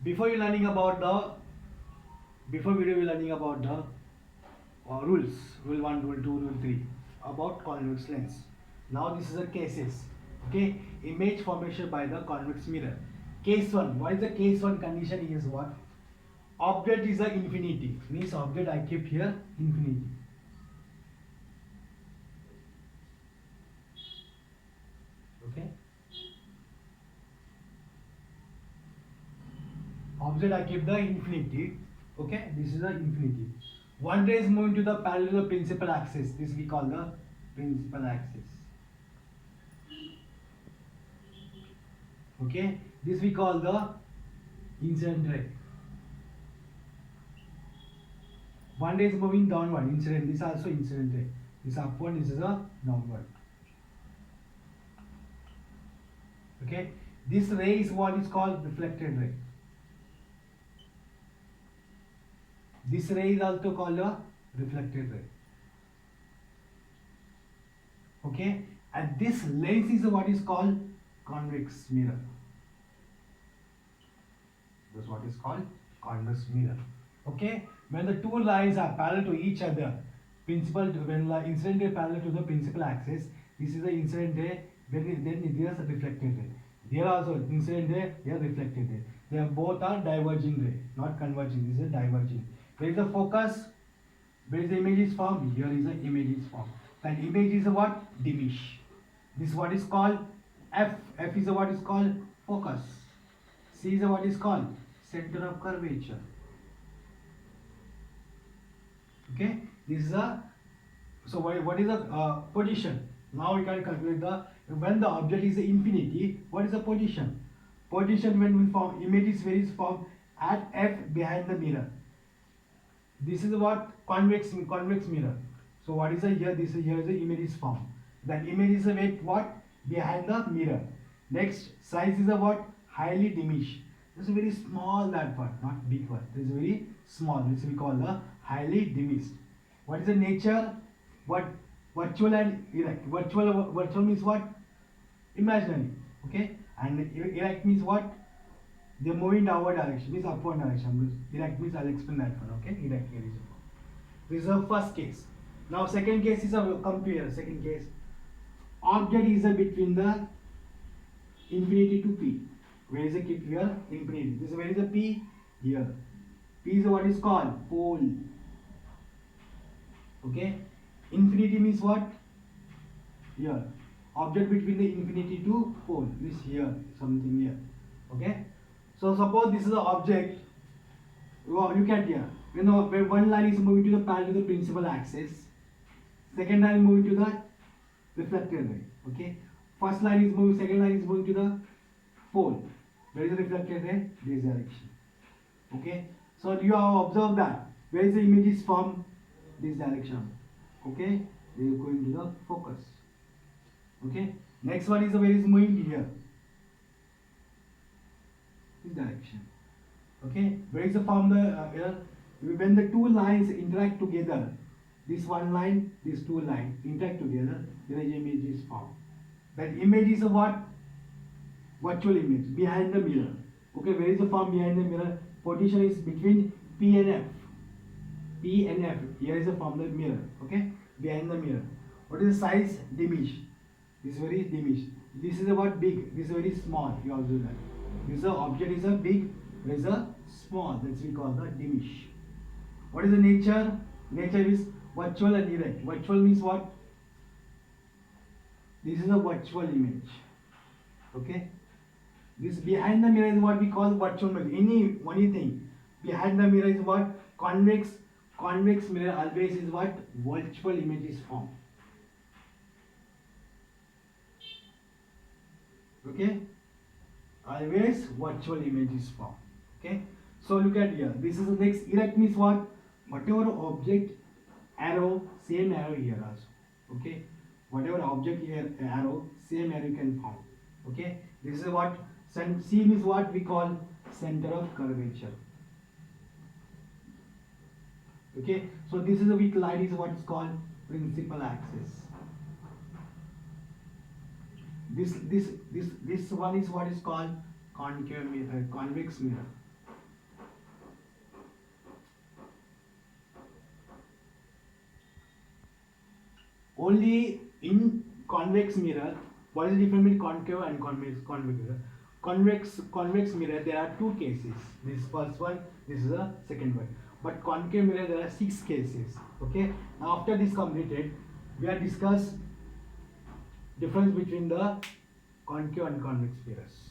Before you learning about the before video we learning about the rules, rule 1, rule 2, rule 3 about convex lens. Now this is a cases. Okay, image formation by the convex mirror. Case 1, what is the case 1 condition is what? Object is a infinity, means object I keep here infinity. Okay, object I keep the infinity. Okay, this is the infinity. One ray is moving to the parallel to the principal axis. This we call the principal axis. Okay, this we call the incident ray. One ray is moving downward, incident. This is also incident ray. This is upward, this is a downward. Okay, this ray is what is called reflected ray. This ray is also called a reflected ray. Okay, and this lens is what is called convex mirror. That's what is called convex mirror. Okay, when the two lines are parallel to each other, when the incident ray parallel to the principal axis, this is the incident ray. Then there is a reflected ray. There also incident ray, here reflected ray. They are both are diverging ray, not converging. This is diverging. Where is the focus? Where is the image is formed? Here is the image is formed. And image is a what? Diminish. This what is called F. F is a what is called focus. C is a what is called center of curvature. Okay, this is a, so what is the position? Now we can calculate the, when the object is infinity, what is the position? Position when we form image is where is formed at F behind the mirror. This is what convex mirror. So what is the here? This is here is the image is formed. That image is a weight what? Behind the mirror. Next size is a what? Highly diminished. This is very small, that part, not big one. This is very small. This we call the highly diminished. What is the nature? What? Virtual and erect. Virtual means what? Imaginary. Okay. And erect means what? They move in downward direction, means upward direction. Erect means I'll explain that one. Okay. Erect here is. This is the first case. Now second case is a compare. Second case. Object is a between the infinity to P. Where is the keep here? Infinity. This is where is the P? Here. P is what is called pole. Okay. Infinity means what? Here. Object between the infinity to pole is here. Something here. Okay. So suppose this is the object. Look at here. When one line is moving to the parallel to the principal axis, second line is moving to the reflected ray. Okay. First line is moving, second line is moving to the pole. Where is the reflected ray? This direction. Okay. So you have observed that. Where is the image is from? This direction. Okay. They are going to the focus. Okay. Next one is where is moving here. This direction. Okay. Where is the from the here? When the two lines interact together, this one line, these two lines interact together, then the image is formed. That image is a what? Virtual image behind the mirror. Okay, where is the form behind the mirror? Position is between P and F. P and F. Here is the form the mirror. Okay, behind the mirror. What is the size? Diminished. This is very diminished. This is a what? Big. This is very small. You observe that. This is a object is a big. There is a small. That's we call the diminish. What is the nature? Nature is virtual and erect. Virtual means what? This is a virtual image. Okay. This behind the mirror is what we call virtual mirror. Anything behind the mirror is what? Convex mirror always is what? Virtual image is formed. Okay. Always virtual image is formed. Okay. So look at here. This is the next. Erect means what? Whatever object, arrow, same arrow here also. Okay. Whatever object here, arrow, same arrow you can form. Okay. This is what? C means what we call center of curvature. Okay. So this is a weak line is what is called principal axis. This one is what is called convex mirror. only in convex mirror. What is the difference between concave and convex mirror? Convex mirror, there are two cases. This is first one, this is the second one. But concave mirror, there are 6 cases. Okay. Now after this completed, we are discuss difference between the concave and convex mirrors.